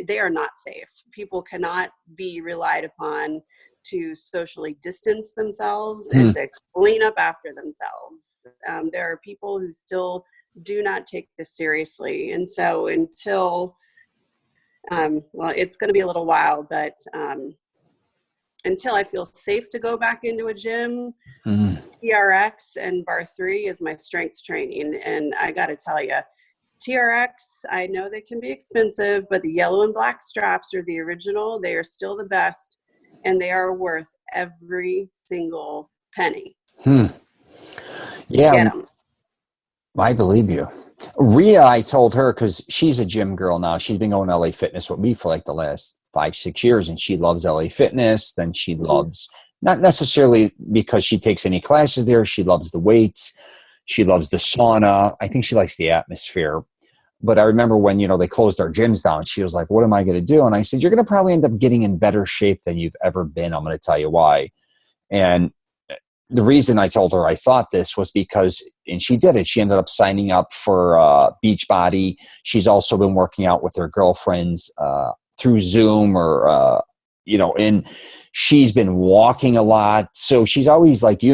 [SPEAKER 2] they are not safe. People cannot be relied upon to socially distance themselves and to clean up after themselves. There are people who still do not take this seriously. And so until, well, it's going to be a little while, but until I feel safe to go back into a gym, TRX and bar 3 is my strength training. And I got to tell you, TRX, I know they can be expensive, but the yellow and black straps are the original. They are still the best, and they are worth every single penny.
[SPEAKER 1] Yeah,
[SPEAKER 2] Get them.
[SPEAKER 1] I believe you. Rhea, I told her, because she's a gym girl now. She's been going to LA Fitness with me for like the last 5-6 years, and she loves LA Fitness. Then she loves, not necessarily because she takes any classes there, she loves the weights. She loves the sauna. I think she likes the atmosphere. But I remember when, they closed our gyms down, she was like, what am I going to do? And I said, you're going to probably end up getting in better shape than you've ever been. I'm going to tell you why. And the reason I told her I thought this was because, and she did it, she ended up signing up for Beachbody. She's also been working out with her girlfriends through Zoom and she's been walking a lot. So she's always like, she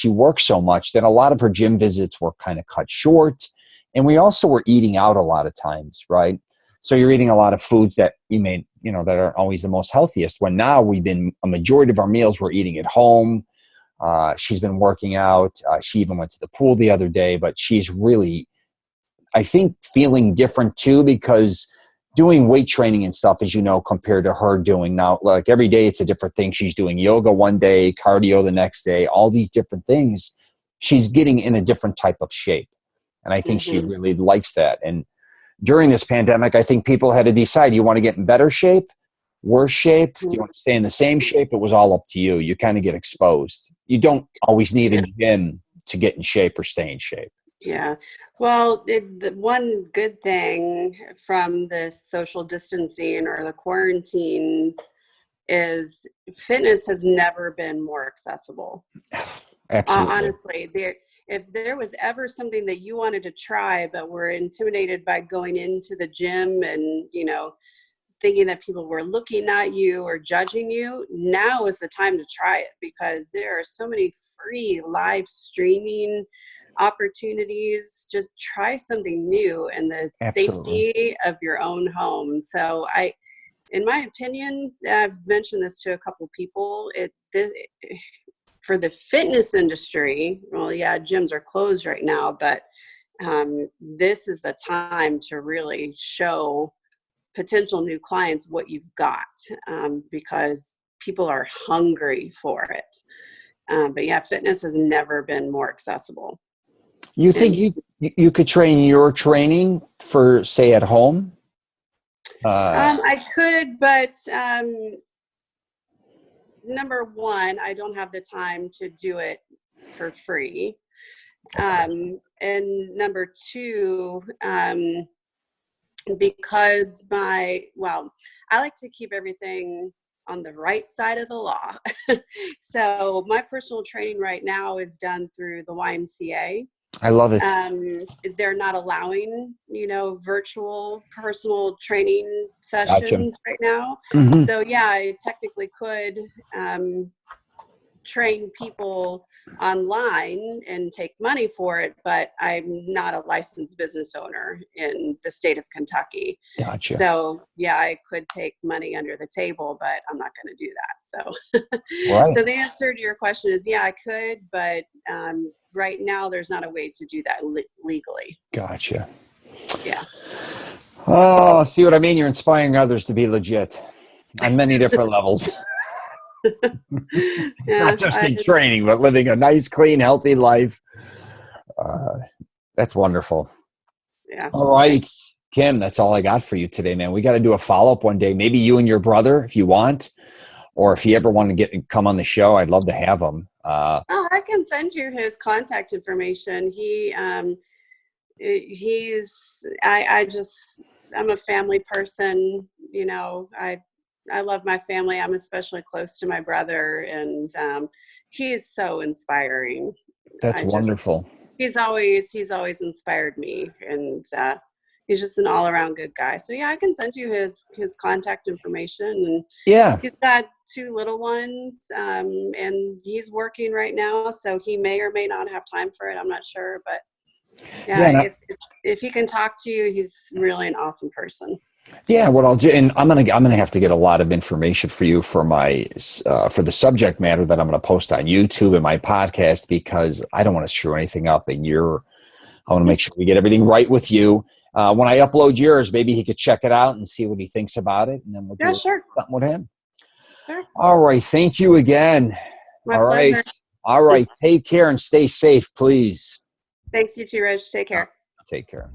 [SPEAKER 1] works so much that a lot of her gym visits were kind of cut short. And we also were eating out a lot of times, right? So you're eating a lot of foods that you made, that aren't always the most healthiest. When now a majority of our meals we're eating at home. She's been working out. She even went to the pool the other day, but she's really, I think, feeling different too, because doing weight training and stuff, as you know, compared to her doing now, like every day it's a different thing. She's doing yoga one day, cardio the next day, all these different things. She's getting in a different type of shape. And I think she really likes that. And during this pandemic, I think people had to decide, you want to get in better shape, worse shape, do you want to stay in the same shape? It was all up to you. You kind of get exposed. You don't always need a gym to get in shape or stay in shape.
[SPEAKER 2] Yeah. Well, the one good thing from the social distancing or the quarantines is fitness has never been more accessible.
[SPEAKER 1] Absolutely.
[SPEAKER 2] Honestly, if there was ever something that you wanted to try, but were intimidated by going into the gym and, thinking that people were looking at you or judging you, now is the time to try it, because there are so many free live streaming opportunities. Just try something new in the safety of your own home. So in my opinion, I've mentioned this to a couple of people, for the fitness industry, well, yeah, gyms are closed right now, but this is the time to really show potential new clients what you've got, because people are hungry for it. But yeah, fitness has never been more accessible.
[SPEAKER 1] You think you could train your training for, say, at home?
[SPEAKER 2] I could, but number one, I don't have the time to do it for free. And number two, because I like to keep everything on the right side of the law. So my personal training right now is done through the YMCA.
[SPEAKER 1] I love it.
[SPEAKER 2] They're not allowing, virtual personal training sessions right now. So yeah, I technically could train people online and take money for it, but I'm not a licensed business owner in the state of Kentucky.
[SPEAKER 1] Gotcha.
[SPEAKER 2] So yeah, I could take money under the table, but I'm not going to do that. So,
[SPEAKER 1] Right.
[SPEAKER 2] so the answer to your question is, yeah, I could, but right now there's not a way to do that legally.
[SPEAKER 1] Gotcha.
[SPEAKER 2] Yeah.
[SPEAKER 1] Oh, see what I mean? You're inspiring others to be legit on many different levels.
[SPEAKER 2] Yeah,
[SPEAKER 1] Not just in training, but living a nice, clean, healthy life. That's wonderful.
[SPEAKER 2] Yeah.
[SPEAKER 1] All right, Kim, that's all I got for you today, man. We got to do a follow-up one day. Maybe you and your brother, if you want, or if you ever want to come on the show, I'd love to have him.
[SPEAKER 2] Oh, I can send you his contact information. I'm a family person. You know, I love my family. I'm especially close to my brother, and he's so inspiring.
[SPEAKER 1] That's wonderful.
[SPEAKER 2] He's always inspired me, and he's just an all around good guy. So yeah, I can send you his contact information. And
[SPEAKER 1] yeah,
[SPEAKER 2] he's got 2 little ones, and he's working right now, so he may or may not have time for it. I'm not sure, but yeah, if he can talk to you, he's really an awesome person.
[SPEAKER 1] Yeah, what I'll do, and I'm gonna have to get a lot of information for you for for the subject matter that I'm gonna post on YouTube and my podcast, because I don't want to screw anything up, and I want to make sure we get everything right with you. When I upload yours, maybe he could check it out and see what he thinks about it, and then we'll do something with him.
[SPEAKER 2] Sure.
[SPEAKER 1] All right, thank you again.
[SPEAKER 2] My pleasure.
[SPEAKER 1] All right, take care and stay safe, please.
[SPEAKER 2] Thanks, you too, Rich. Take care.
[SPEAKER 1] Take care.